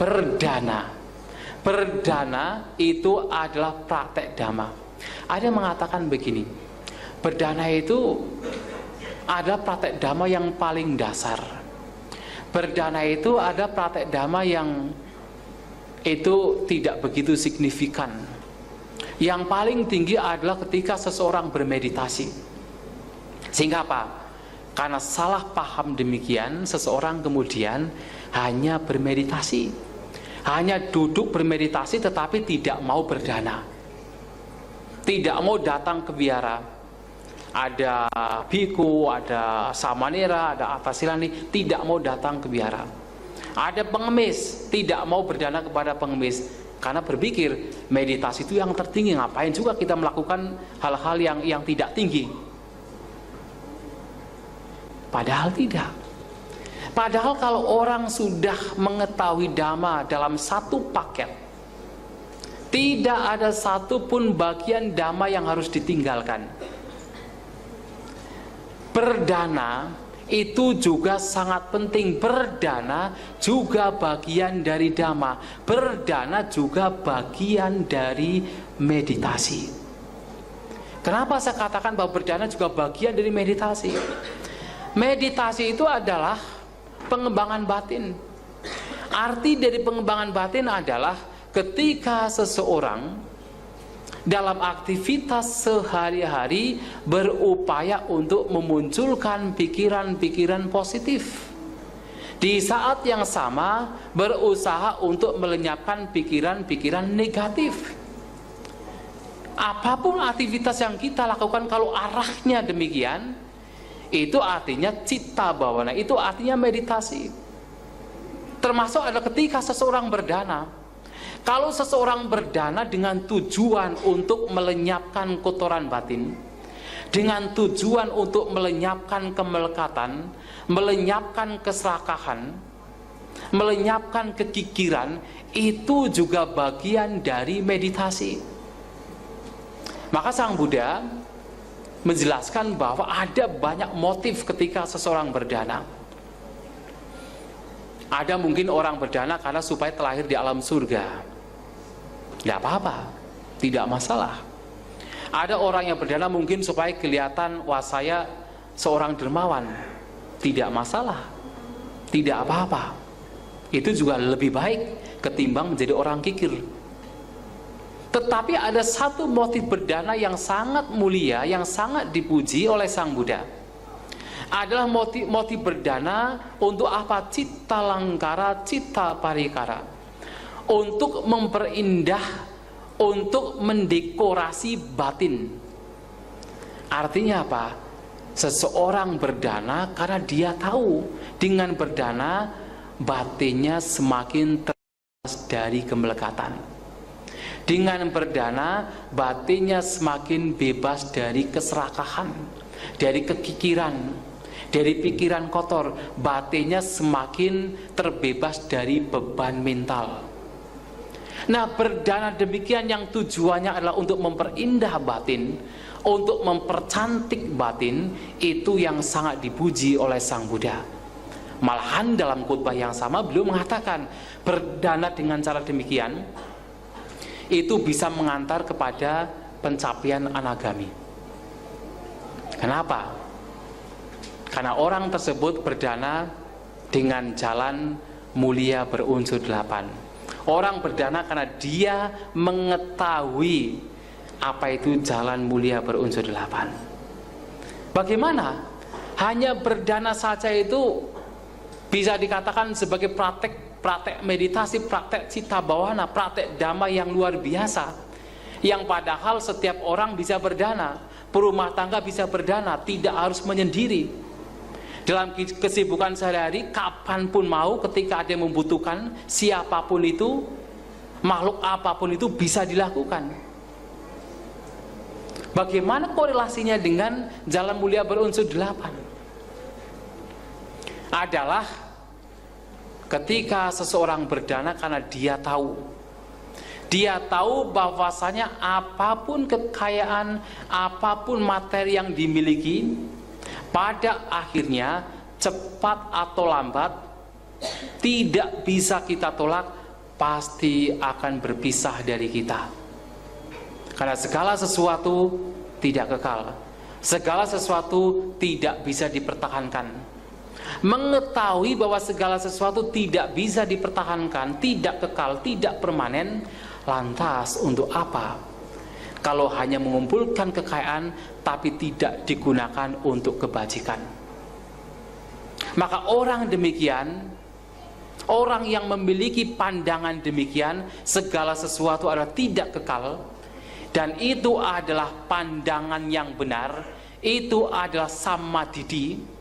berdana. Berdana itu adalah praktek dhamma. Ada yang mengatakan begini, berdana itu adalah praktek dhamma yang paling dasar. Berdana itu ada praktek dhamma yang itu tidak begitu signifikan. Yang paling tinggi adalah ketika seseorang bermeditasi. Sehingga apa? Karena salah paham demikian, seseorang kemudian hanya bermeditasi, hanya duduk bermeditasi tetapi tidak mau berdana, tidak mau datang ke wihara. Ada biku, ada samanera, ada atasilani, tidak mau datang ke wihara. Ada pengemis, tidak mau berdana kepada pengemis, karena berpikir meditasi itu yang tertinggi, ngapain juga kita melakukan hal-hal yang tidak tinggi. Padahal tidak. Padahal kalau orang sudah mengetahui dhamma dalam satu paket, tidak ada satupun bagian dhamma yang harus ditinggalkan. Berdana itu juga sangat penting. Berdana juga bagian dari dhamma. Berdana juga bagian dari meditasi. Kenapa saya katakan bahwa berdana juga bagian dari meditasi? Meditasi itu adalah pengembangan batin. Arti dari pengembangan batin adalah ketika seseorang dalam aktivitas sehari-hari berupaya untuk memunculkan pikiran-pikiran positif, di saat yang sama berusaha untuk melenyapkan pikiran-pikiran negatif. Apapun aktivitas yang kita lakukan kalau arahnya demikian, itu artinya citta bhavana, itu artinya meditasi. Termasuk adalah ketika seseorang berdana. Kalau seseorang berdana dengan tujuan untuk melenyapkan kotoran batin, dengan tujuan untuk melenyapkan kemelekatan, melenyapkan keserakahan, melenyapkan kekikiran, itu juga bagian dari meditasi. Maka Sang Buddha menjelaskan bahwa ada banyak motif ketika seseorang berdana. Ada mungkin orang berdana karena supaya terlahir di alam surga. Tidak apa-apa, tidak masalah. Ada orang yang berdana mungkin supaya kelihatan, wah saya seorang dermawan. Tidak masalah, tidak apa-apa. Itu juga lebih baik ketimbang menjadi orang kikir. Tetapi ada satu motif berdana yang sangat mulia, yang sangat dipuji oleh Sang Buddha. Adalah motif berdana untuk apa? Citta langkara, citta parikara. Untuk memperindah, untuk mendekorasi batin. Artinya apa? Seseorang berdana karena dia tahu dengan berdana batinnya semakin terbebas dari kemelekatan. Dengan berdana batinnya semakin bebas dari keserakahan, dari kekikiran, dari pikiran kotor. Batinnya semakin terbebas dari beban mental. Nah, berdana demikian yang tujuannya adalah untuk memperindah batin, untuk mempercantik batin, itu yang sangat dipuji oleh Sang Buddha. Malahan dalam khotbah yang sama beliau mengatakan berdana dengan cara demikian itu bisa mengantar kepada pencapaian anagami. Kenapa? Karena orang tersebut berdana dengan jalan mulia berunsur 8. Orang berdana karena dia mengetahui apa itu jalan mulia berunsur 8. Bagaimana? Hanya berdana saja itu bisa dikatakan sebagai praktek meditasi, praktek citta bhavana, praktek dhamma yang luar biasa. Yang padahal setiap orang bisa berdana, perumah tangga bisa berdana, tidak harus menyendiri. Dalam kesibukan sehari-hari, kapanpun mau, ketika ada yang membutuhkan, siapapun itu, makhluk apapun itu bisa dilakukan. Bagaimana korelasinya dengan jalan mulia berunsur 8? Adalah ketika seseorang berdana karena dia tahu bahwasanya apapun kekayaan, apapun materi yang dimiliki, pada akhirnya cepat atau lambat tidak bisa kita tolak, pasti akan berpisah dari kita. Karena segala sesuatu tidak kekal, segala sesuatu tidak bisa dipertahankan. Mengetahui bahwa segala sesuatu tidak bisa dipertahankan, tidak kekal, tidak permanen, lantas untuk apa kalau hanya mengumpulkan kekayaan tapi tidak digunakan untuk kebajikan? Maka orang demikian, orang yang memiliki pandangan demikian, segala sesuatu adalah tidak kekal, dan itu adalah pandangan yang benar, itu adalah samadhi.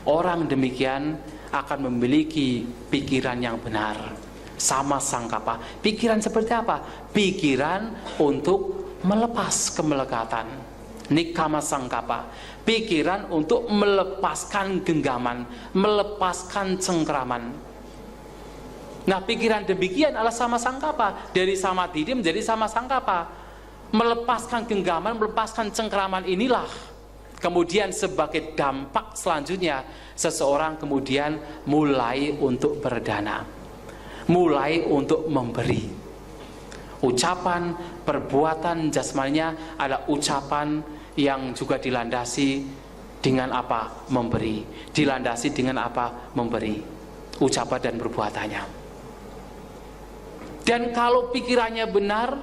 Orang demikian akan memiliki pikiran yang benar, sama sangkapa. Pikiran seperti apa? Pikiran untuk melepas kemelekatan, nikama sangkapa. Pikiran untuk melepaskan genggaman, melepaskan cengkraman. Nah, pikiran demikian adalah sama sangkapa. Dari samadhi menjadi sama sangkapa. Melepaskan genggaman, melepaskan cengkraman inilah kemudian sebagai dampak selanjutnya seseorang kemudian mulai untuk berdana, mulai untuk memberi. Ucapan, perbuatan jasmaninya ada ucapan yang juga dilandasi dengan apa? Memberi. Dilandasi dengan apa? Memberi. Ucapan dan perbuatannya. Dan kalau pikirannya benar,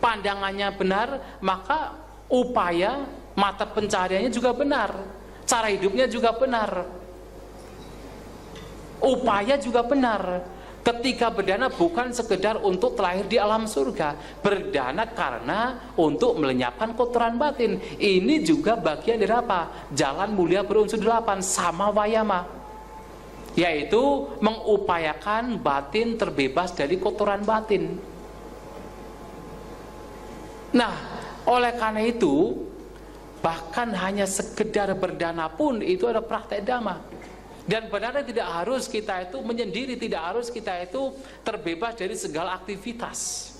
pandangannya benar, maka upaya mata pencahariannya juga benar, cara hidupnya juga benar, upaya juga benar. Ketika berdana bukan sekedar untuk terlahir di alam surga, berdana karena untuk melenyapkan kotoran batin. Ini juga bagian dari apa? Jalan mulia berunsur 8, sama wayama, yaitu mengupayakan batin terbebas dari kotoran batin. Nah, oleh karena itu, bahkan hanya sekedar berdana pun itu ada praktek dhamma. Dan benar tidak harus kita itu menyendiri, tidak harus kita itu terbebas dari segala aktivitas.